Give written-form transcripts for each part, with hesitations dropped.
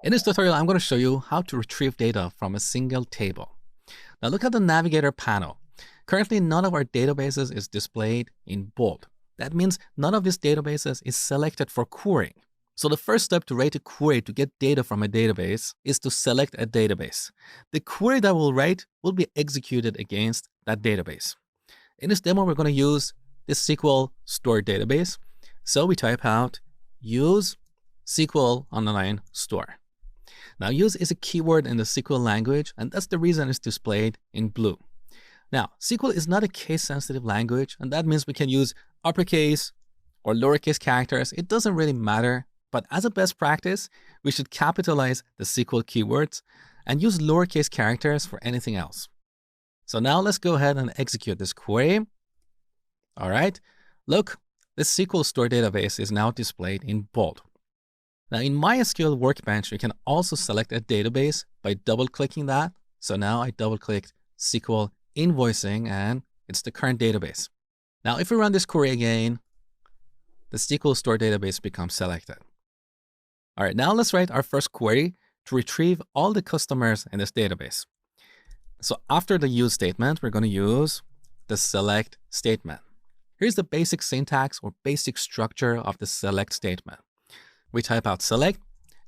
In this tutorial, I'm going to show you how to retrieve data from a single table. Now look at the navigator panel. Currently, none of our databases is displayed in bold. That means none of these databases is selected for querying. So the first step to write a query to get data from a database is to select a database. The query that we'll write will be executed against that database. In this demo, we're going to use this SQL stored database. So we type out use SQL _store. Now, use is a keyword in the SQL language, and that's the reason it's displayed in blue. Now, SQL is not a case-sensitive language, and that means we can use uppercase or lowercase characters. It doesn't really matter, but as a best practice, we should capitalize the SQL keywords and use lowercase characters for anything else. So now let's go ahead and execute this query. All right, look, this SQL store database is now displayed in bold. Now in MySQL Workbench, you can also select a database by double-clicking that. So now I double-clicked SQL Invoicing and it's the current database. Now if we run this query again, the SQL store database becomes selected. All right, now let's write our first query to retrieve all the customers in this database. So after the use statement, we're going to use the select statement. Here's the basic syntax or basic structure of the select statement. We type out select.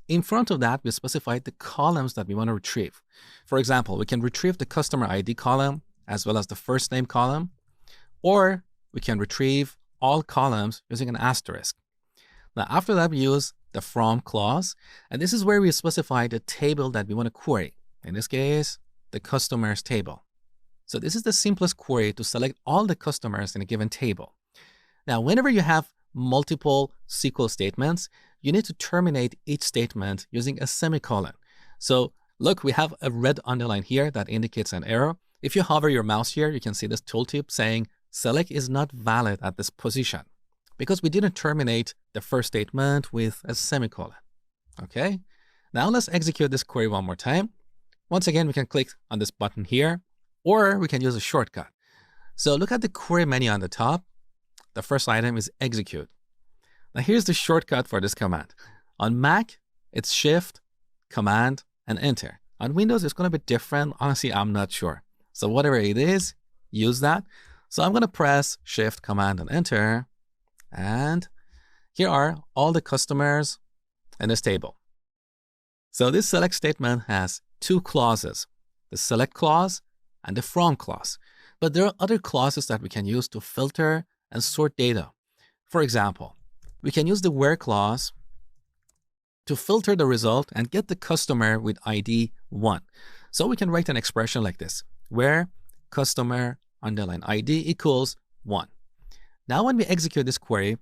In front of that, we specify the columns that we want to retrieve. For example, we can retrieve the customer ID column as well as the first name column, or we can retrieve all columns using an asterisk. Now, after that, we use the from clause, and this is where we specify the table that we want to query. In this case, the customers table. So this is the simplest query to select all the customers in a given table. Now, whenever you have multiple SQL statements, you need to terminate each statement using a semicolon. So look, we have a red underline here that indicates an error. If you hover your mouse here, you can see this tooltip saying select is not valid at this position because we didn't terminate the first statement with a semicolon. Okay, now let's execute this query one more time. Once again, we can click on this button here, or we can use a shortcut. So look at the query menu on the top. The first item is execute. Now here's the shortcut for this command. On Mac, it's Shift, Command, and Enter. On Windows, it's going to be different. Honestly, I'm not sure. So whatever it is, use that. So I'm going to press Shift, Command, and Enter. And here are all the customers in this table. So this select statement has two clauses, the select clause and the from clause. But there are other clauses that we can use to filter and sort data. For example, we can use the where clause to filter the result and get the customer with ID 1. So we can write an expression like this, where customer underline ID equals 1. Now when we execute this query,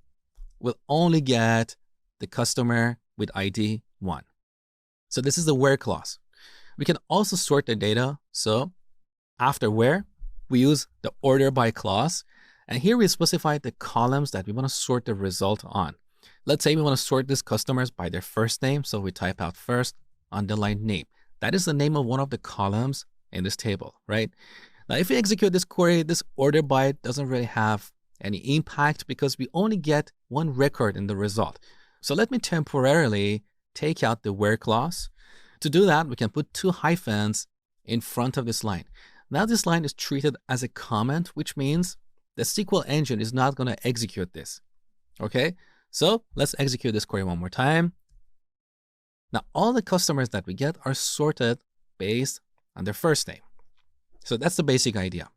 we'll only get the customer with ID 1. So this is the where clause. We can also sort the data. So after where, we use the order by clause. And here we specify the columns that we want to sort the result on. Let's say we want to sort these customers by their first name. So we type out first underline name. That is the name of one of the columns in this table, right? Now, if we execute this query, this order by doesn't really have any impact because we only get one record in the result. So let me temporarily take out the where clause. To do that, we can put two hyphens in front of this line. Now this line is treated as a comment, which means the SQL engine is not going to execute this. Okay, so let's execute this query one more time. Now all the customers that we get are sorted based on their first name. So that's the basic idea.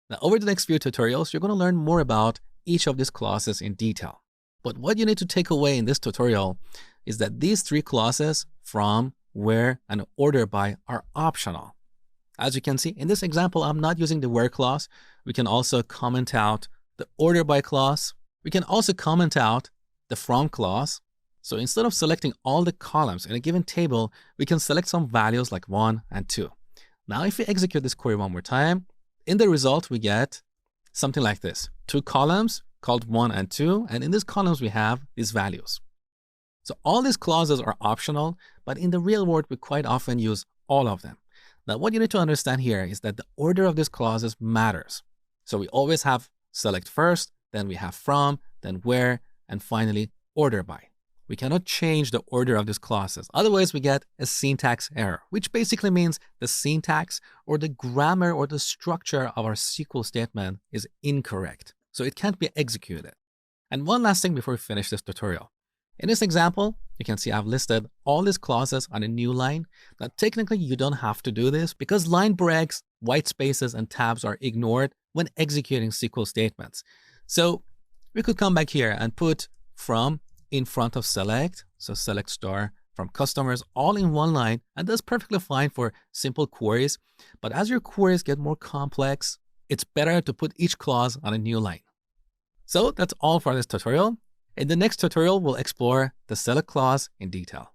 Now over the next few tutorials, you're going to learn more about each of these clauses in detail. But what you need to take away in this tutorial is that these three clauses, from, where, and order by, are optional. As you can see, in this example, I'm not using the where clause. We can also comment out the order by clause. We can also comment out the from clause. So instead of selecting all the columns in a given table, we can select some values like 1 and 2. Now, if we execute this query one more time, in the result, we get something like this. Two columns called 1 and 2. And in these columns, we have these values. So all these clauses are optional, but in the real world, we quite often use all of them. Now, what you need to understand here is that the order of these clauses matters. So we always have select first, then we have from, then where, and finally order by. We cannot change the order of these clauses. Otherwise, we get a syntax error, which basically means the syntax or the grammar or the structure of our SQL statement is incorrect. So it can't be executed. And one last thing before we finish this tutorial. In this example, you can see I've listed all these clauses on a new line. Now, technically, you don't have to do this because line breaks, white spaces, and tabs are ignored when executing SQL statements. So we could come back here and put from in front of select. So select star from customers all in one line. And that's perfectly fine for simple queries. But as your queries get more complex, it's better to put each clause on a new line. So that's all for this tutorial. In the next tutorial, we'll explore the select clause in detail.